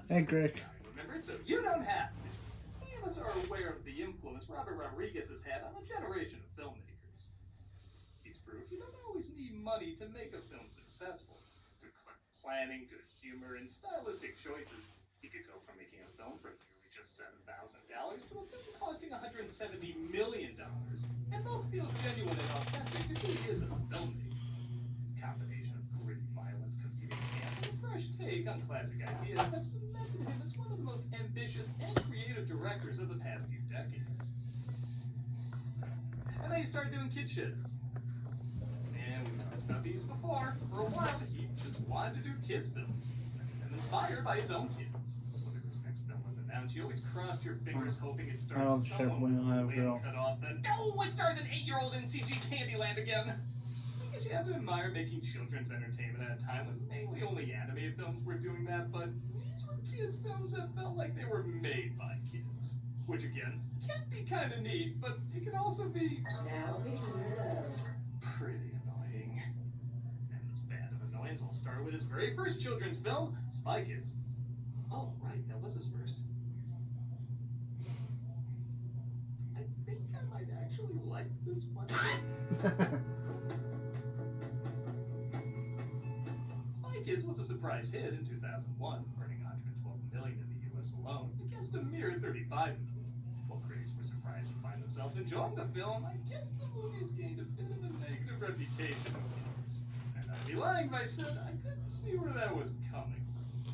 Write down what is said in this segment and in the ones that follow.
Hey, Greg. Remember it, so you don't have to. Many of us are aware of the influence Robert Rodriguez has had on a generation of filmmakers. He's proof you don't always need money to make a film successful. Through planning, good humor, and stylistic choices, you could go from making a film for nearly just $7,000 to a film costing $170 million, and both feel genuine and authentic to who he is as a filmmaker. His combination of gritty violence, comedic camp, and a fresh take on classic ideas have cemented him as one of the most ambitious and creative directors of the past few decades. And then he started doing kid shit. And we talked about these before. For a while, he just wanted to do kids' films, and inspired by his own kids. Whenever his next film was announced, you always crossed your fingers hoping it stars someone with a cut off. Then, oh, it stars an 8-year-old in CG Candyland again. Because you have to admire making children's entertainment at a time when mainly only animated films were doing that, but these were kids' films that felt like they were made by kids. Which again, can be kind of neat, but it can also be pretty annoying. And this band of annoyance all started with his very first children's film, Spy Kids. Oh, right, that was his first. I think I might actually like this one. Spy Kids was a surprise hit in 2001, earning $112 million in the US alone, against a mere $35 million. While critics were surprised to find themselves enjoying the film, I guess the movie's gained a bit of a negative reputation over the years. And I'd be lying if I said I couldn't see where that was coming from.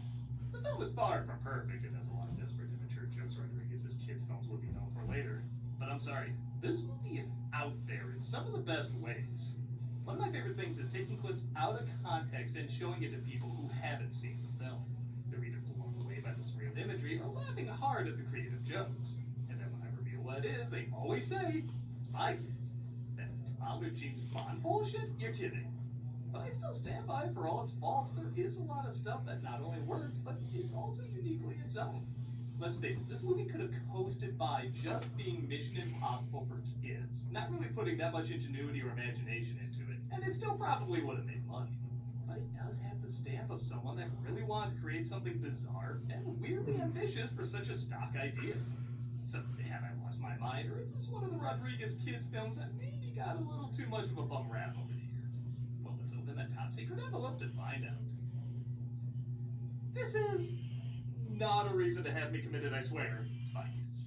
The film is far from perfect and has a lot of desperate immature jokes Rodriguez's kids' films would be known for later. But I'm sorry, this movie is out there in some of the best ways. One of my favorite things is taking clips out of context and showing it to people who haven't seen the film. They're either blown away by the surreal imagery or laughing hard at the creative jokes. And then when I reveal what it is, they always say, Spy Kids. That toddler James Bond bullshit? You're kidding. But I still stand by it for all its faults. There is a lot of stuff that not only works, but it's also uniquely its own. Let's face it, this movie could have coasted by just being Mission Impossible for kids, not really putting that much ingenuity or imagination into it, and it still probably would have made money. But it does have the stamp of someone that really wanted to create something bizarre and weirdly ambitious for such a stock idea. So, have I lost my mind, or is this one of the Rodriguez kids films that maybe got a little too much of a bum rap over the years? Well, let's open that top secret envelope to find out. This is not a reason to have me committed, I swear. Spy Kids.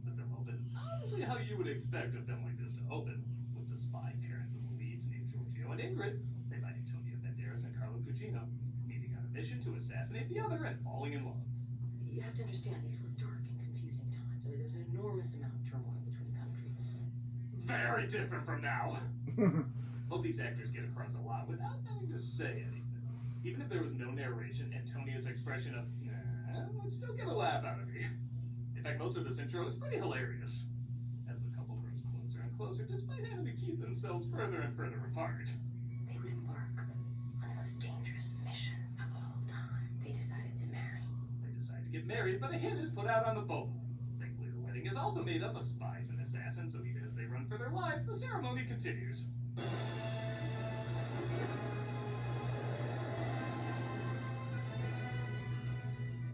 The film opens honestly how you would expect a film like this to open, with the spy parents of the leads named Giorgio and Ingrid, played by Antonio Banderas and Carlo Gugino, meeting on a mission to assassinate the other and falling in love. You have to understand these were dark and confusing times. I mean, there's an enormous amount of turmoil between countries. Very different from now. Both these actors get across a lot without having to say anything. Even if there was no narration, Antonio's expression of nah would still get a laugh out of me. In fact, most of this intro is pretty hilarious, as the couple grows closer and closer despite having to keep themselves further and further apart. They would embark on the most dangerous mission of all time. They decided to marry. They decide to get married, but a hit is put out on the both of them. Thankfully, the wedding is also made up of spies and assassins, so even as they run for their lives, the ceremony continues.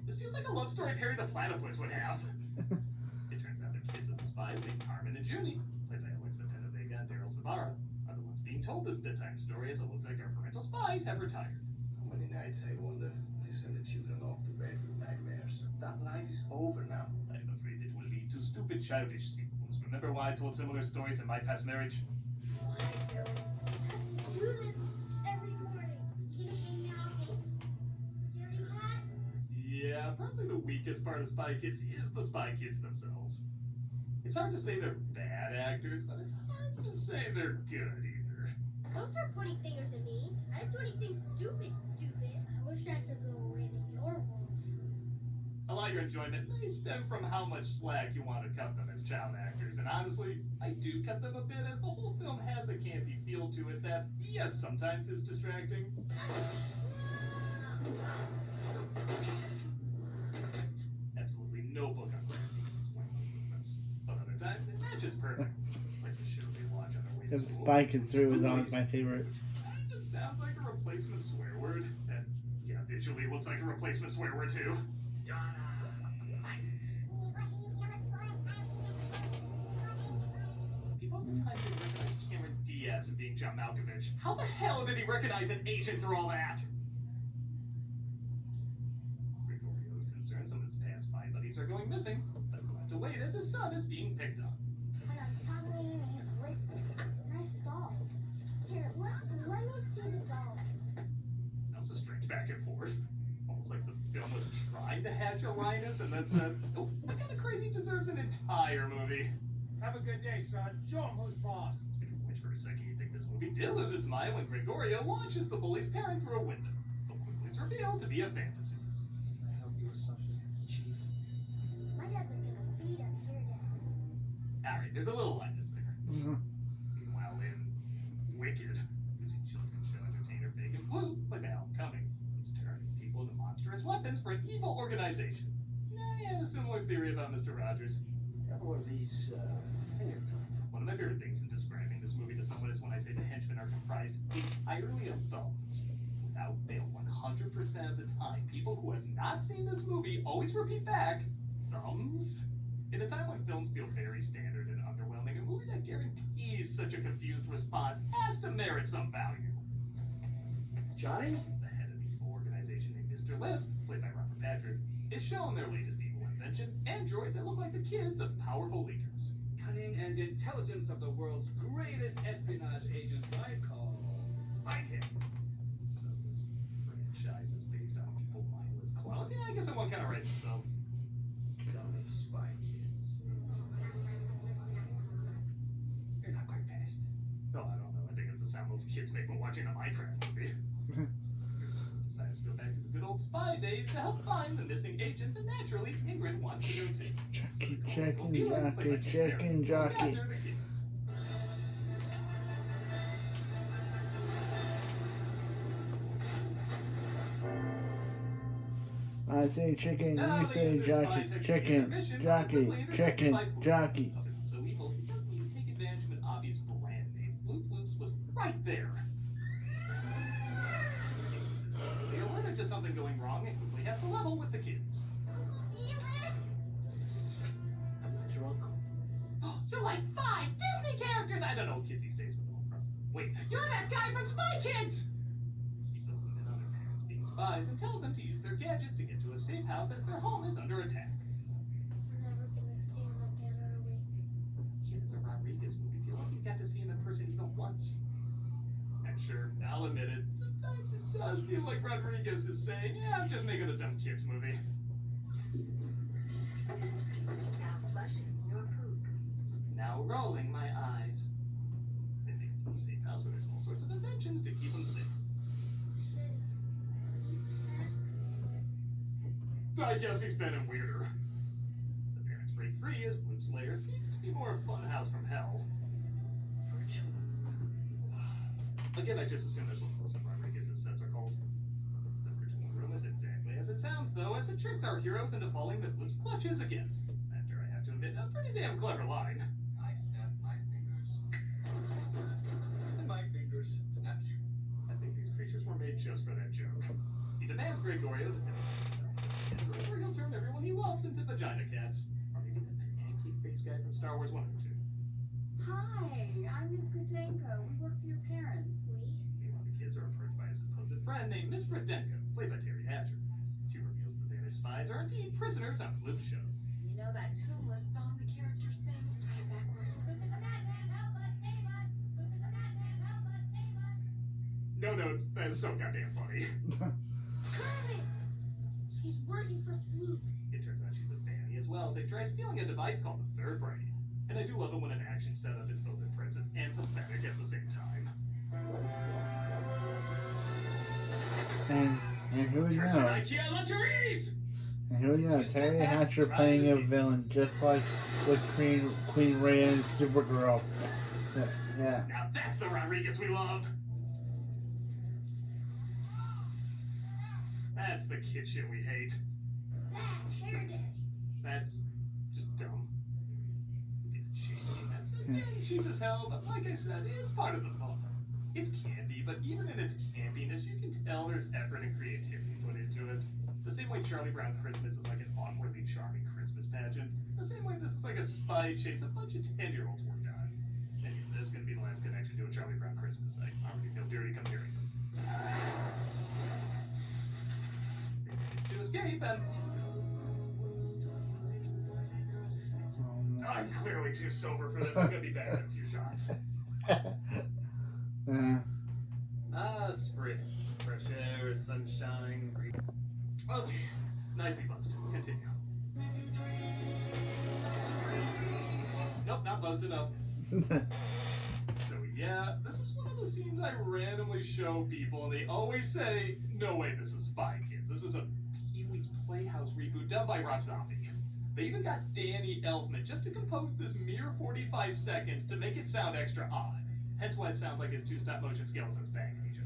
This feels like a love story Perry the Platypus would have. It turns out the kids of the spies named Carmen and Juni, played by Alexa Penavega and Daryl Sabara, are the ones being told this bedtime story, as it looks like our parental spies have retired. How many nights, I wonder, you send the children off to bed with nightmares? That life is over now. I'm afraid it will lead to stupid, childish sequels. Remember why I told similar stories in my past marriage? Do this every morning. You gonna hang out with Scary Cat? Yeah, probably the weakest part of Spy Kids is the Spy Kids themselves. It's hard to say they're bad actors, but it's hard to say they're good either. Don't start pointing fingers at me. I didn't do anything stupid. I wish I could go away to your world. A lot of your enjoyment may stem from how much slack you want to cut them as child actors, and honestly, I do cut them a bit, as the whole film has a campy feel to it that, yes, sometimes is distracting. Absolutely no book on parenting can explain those movements, but other times it matches perfect, like the show they watch on their way to If school. Spy Kids 3 was always my favorite. That just sounds like a replacement swear word, and yeah, if Julie looks like a replacement swear word too. People at the time didn't recognize Cameron Diaz as being John Malkovich. How the hell did he recognize an agent through all that? Gregorio is concerned some of his past spy buddies are going missing, but he'll have to wait as his son is being picked on. And I'm telling you, listen. Nice dolls. Here, let me see the dolls. That's a strange back and forth. Almost like the film was trying to hatch a Linus and then said, oh, that kind of crazy deserves an entire movie. Have a good day, son. Show him who's boss. Speaking of which, for a second, you think this movie did lose its mind when Gregorio launches the bully's parent through a window. But quickly it's revealed to be a fantasy. Can I help you with something, Chief? My dad was gonna beat up your dad. Alright, there's a little Linus there. Meanwhile, in Wicked, you see children's show entertainer Fake and Floop, played by Alan Cumming. It's turning people into monstrous weapons for an evil organization. I had a similar theory about Mr. Rogers. Couple of these, fingerprints. One of my favorite things in describing this movie to someone is when I say the henchmen are comprised entirely of thumbs. Without fail, 100% of the time, people who have not seen this movie always repeat back, thumbs. In a time when films feel very standard and underwhelming, a movie that guarantees such a confused response has to merit some value. Johnny? The head of the evil organization named Mr. Lisp, played by Robert Patrick, is shown their latest evil invention, androids that look like the kids of powerful leaders. Cunning and intelligence of the world's greatest espionage agents, I call Spy Kids. So this franchise is based on people mindless clones. Yeah, I guess someone kind of writes itself. Dummy Spy Kids. You're not quite finished. Oh, I don't know. I think it's the sound those kids make when watching a Minecraft movie. Decides to go back to the good old spy days to help find the missing agents, and naturally, Ingrid wants to go too. Checking jockey. Gather the kids. I say chicken, Now you they say use their jockey. spy technique Chicken, and mission, jockey, quickly intercepted chicken, by Floop. jockey. If it's so evil, he doesn't need to take advantage of an obvious brand name. Floop Loops was right there. They alerted to something going wrong and quickly has to level with the kids. Felix? I'm not your uncle. You're like 5 Disney characters! I don't know what kids these days would know from. Wait, you're that guy from Spy Kids! He fills them in on their parents being spies and tells them to use their gadgets to get to a safe house as their home is under attack. We're never gonna see him again, are we? Kid, it's a Rodriguez movie. Feel like you got to see him in person even once. And sure, I'll admit it, sometimes it does feel like Rodriguez is saying, yeah, I'm just making a dumb kids movie. Now flushing your poop. Now rolling my eyes. They make it to a safe house where there's all sorts of inventions to keep them safe. I guess he's been in weirder. The parents break free as Floop's lair seems to be more a fun house from hell. Again, I just assume that's what most of Rodriguez's sets are called. The virtual room is exactly as it sounds, though, as it tricks our heroes into falling into Floop's clutches again. After, I have to admit, a pretty damn clever line. I snap my fingers. And my fingers snap you. I think these creatures were made just for that joke. He demands Gregorio to finish the film. And Gregorio turn everyone he loves into vagina cats. Or maybe that pancake face guy from Star Wars 1 or 2. Hi, I'm Miss Gradenko. We work for your parents. Meanwhile, the kids are approached by a supposed friend named Miss Gradenko, played by Terry Hatcher. She reveals the vanished spies are indeed prisoners on Floop's show. You know that tuneless song the characters sing? Play it backwards. Luke is a madman, help us, save us! Luke is a madman, help us, save us! No, that is so goddamn funny. Carmen! She's working for Floop. It turns out she's a fanny as well as they try stealing a device called the Third Brain. And I do love it when an action setup is both impressive and pathetic at the same time. And who would Person know? IKEA luxuries! And who would know? Terry Hatcher playing a villain, just like with Queen Rhea and Supergirl. Yeah. Now that's the Rodriguez we love! That's the kid shit we hate. That hair day. That's just dumb. Cheesy, that's again cheap as hell, but like I said, it's part of the fun. It's campy, but even in its campiness, you can tell there's effort and creativity put into it. The same way Charlie Brown Christmas is like an awkwardly charming Christmas pageant, the same way this is like a spy chase a bunch of 10-year-olds worked on. Anyways, this is going to be the last connection to a Charlie Brown Christmas. I already feel dirty comparing them. To escape, and I'm clearly too sober for this. I'm going to be back in a few shots. Spring. Fresh air, sunshine, breeze. Okay, nicely buzzed. Continue. Nope, not buzzed enough. So yeah, this is one of the scenes I randomly show people, and they always say, "No way, this is Spy Kids. This is a Pee-wee's Playhouse reboot done by Rob Zombie." They even got Danny Elfman just to compose this mere 45 seconds to make it sound extra odd. Hence why it sounds like his two stop-motion skeletons banging each other.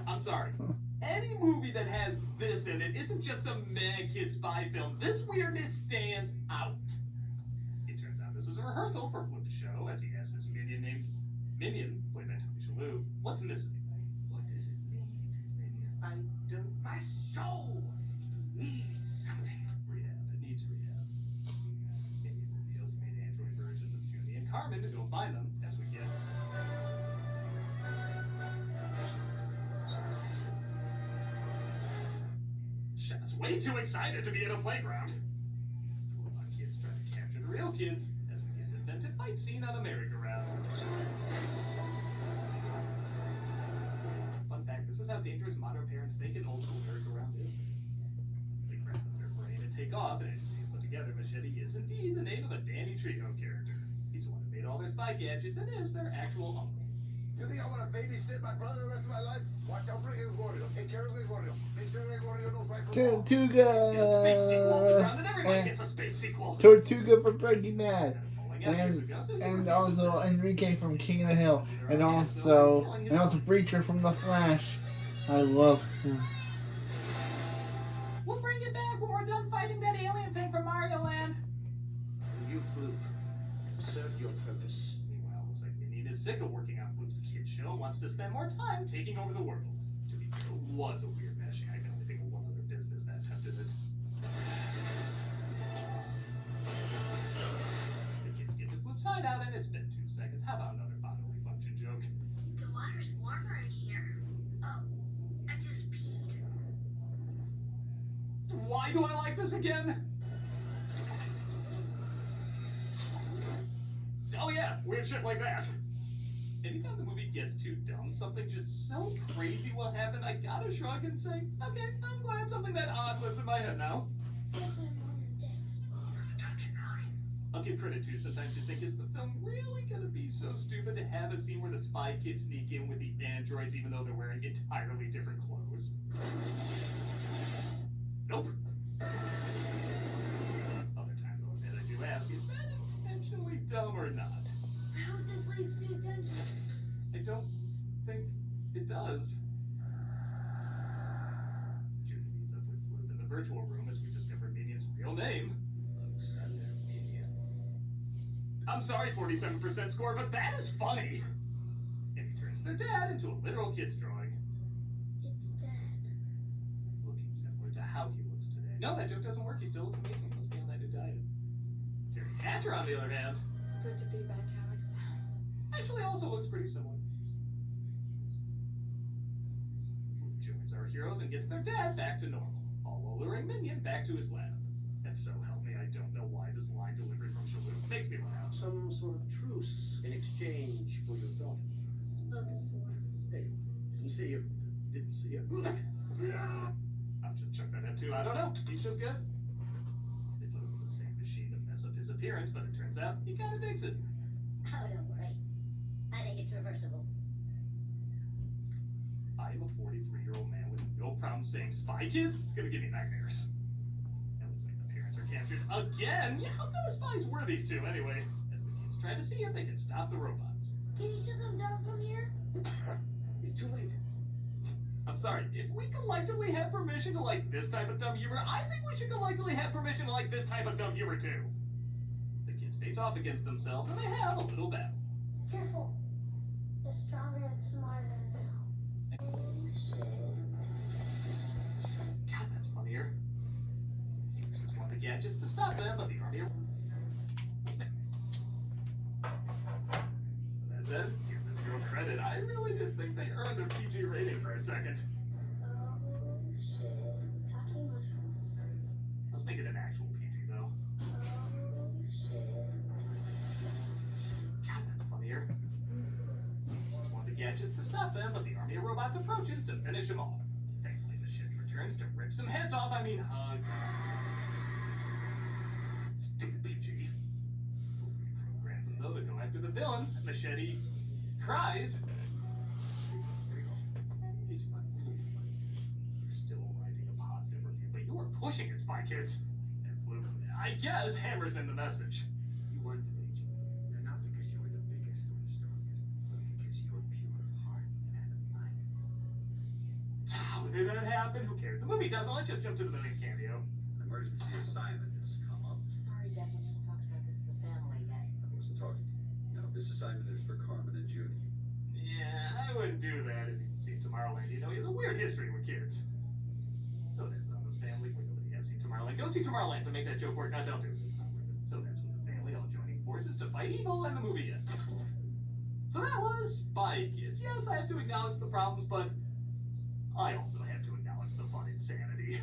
I'm sorry. Any movie that has this in it isn't just some mad kid spy film. This weirdness stands out. It turns out this is a rehearsal for Floop's show, as he asks his minion named Minion, played by Tony Shalhoub, what's missing? What does it mean, Minion? I don't. My soul needs something. Rehab. It needs rehab. Minion reveals he made android versions of Juni and Carmen to go find them, as we get. Shad's way too excited to be in a playground. Full-on kids trying to capture the real kids, as we get an invented fight scene on a merry-go-round. Fun fact, this is how dangerous modern parents think an old-school merry-go-round is. They crack up their brain and take off, and as you put together, Machete is indeed the name of a Danny Trejo character. He's the one who made all their spy gadgets and is their actual uncle. You think I want to babysit my brother the rest of my life? Watch out for El Gordo. Take care of El Gordo. Make sure El Gordo knows right from wrong. Get a space sequel off the Tortuga ground, and everybody gets a space sequel. Tortuga for Breaking Bad, Falling out years ago, so and also Enrique from King of the Hill, and also Breacher from The Flash. I love him. We'll bring it back when we're done fighting that alien thing from Mario Land. You, Floop, served your purpose. Meanwhile, looks like Minion is sick of working on Floop's kid show and wants to spend more time taking over the world. To be fair, it was a weird meshing. I can only think of one other business that attempted it. The kids get to Floop's hideout and it's been 2 seconds. How about another bodily function joke? The water's warmer in here. Oh, I just peed. Why do I like this again? Oh yeah, weird shit like that. Anytime the movie gets too dumb, something just so crazy will happen, I gotta shrug and say, okay, I'm glad something that odd lives in my head now. I'll give credit to sometimes you think, is the film really gonna be so stupid to have a scene where the spy kids sneak in with the androids even though they're wearing entirely different clothes? Nope. Other times I'll admit I do ask, is that intentionally dumb or not? I hope this leads to attention. I don't think it does. Juni meets up with Floop in the virtual room as we discover Minion's real name. Alexander Minion. I'm sorry, 47% score, but that is funny. And he turns their dad into a literal kid's drawing. It's dead. Looking similar to how he looks today. No, that joke doesn't work. He still looks amazing. Must be on that new diet. Terry Hatcher, on the other hand, It's good to be back, Alex. actually also looks pretty similar. Floop joins our heroes and gets their dad back to normal, all while luring Minion back to his lab. And so help me, I don't know why this line delivery from Shalhoub makes me laugh. Some sort of truce in exchange for your daughter. Spoken for. Hey, didn't see you. Didn't see you. I'll just chuck that in too. I don't know. He's just good. They put him in the same machine to mess up his appearance, but it turns out he kind of digs it. Oh, don't worry. I think it's reversible. I am a 43-year-old man with no problem saying Spy Kids. It's gonna give me nightmares. It looks like the parents are captured again. Yeah, how kind of spies were these two anyway? As the kids try to see if they can stop the robots. Can you shut them down from here? It's too late. I'm sorry, if we collectively have permission to like this type of dumb humor, I think we should collectively have permission to like this type of dumb humor too. The kids face off against themselves and they have a little battle. Careful. You're stronger and smarter now. Oh, shit. God, that's funnier. He uses one of the gadgets to stop them, but the army... That said, give this girl credit. I really did think they earned a PG rating for a second. Oh, shit. Talking mushrooms. Let's make it an actual PG, though. Oh, shit. God, that's funnier. He uses one of the gadgets to stop them, but the army of robots approaches to finish him off. Thankfully, the machete returns to rip some heads off. I mean, hug. Stupid PG. Programs him, though, to go after the villains. Machete cries. He's fine. You're still writing a positive review, but you are pushing it, Spy Kids. And Floop, I guess, hammers in the message. You won today, Jimmy. And not because you were the biggest or the strongest, but because you were pure of heart and of mind. How did that happen? Who cares? The movie doesn't. Let's just jump to the movie cameo. An emergency assignment has come up. Sorry, Dad, we haven't talked about this as a family yet. I wasn't talking to you. No, this assignment is for Carmen and Juni. Yeah, I wouldn't do that if you'd seen Tomorrowland. You know, he has a weird history with kids. So that's on the family. Wait, nobody has seen Tomorrowland. Go see Tomorrowland to make that joke work. No, don't do it. It's not worth it. So that's when the family all joining forces to fight evil and the movie ends. So that was Spy Kids. Yes, I have to acknowledge the problems, but I also have to acknowledge the fun insanity.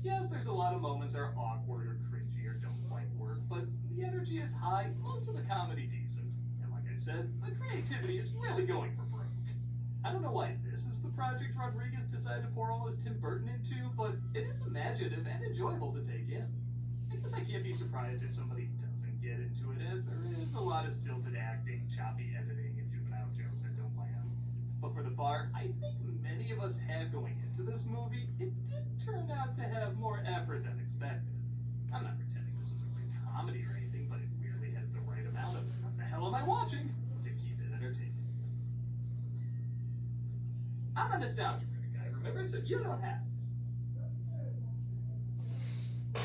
Yes, there's a lot of moments that are awkward or cringy or don't quite work, but the energy is high, most of the comedy decent. And like I said, the creativity is really going for broke. I don't know why this is the project Rodriguez decided to pour all his Tim Burton into, but it is imaginative and enjoyable to take in. I guess I can't be surprised if somebody doesn't get into it, as there is a lot of stilted acting, choppy editing, and juvenile jokes that don't land. But for the part I think many of us had going into this movie, it did turn out to have more effort than expected. I'm not pretending this is a great comedy or anything, but it really has the right amount of what the hell am I watching to keep it entertaining. I'm a nostalgia critic, I remember, so you don't have to.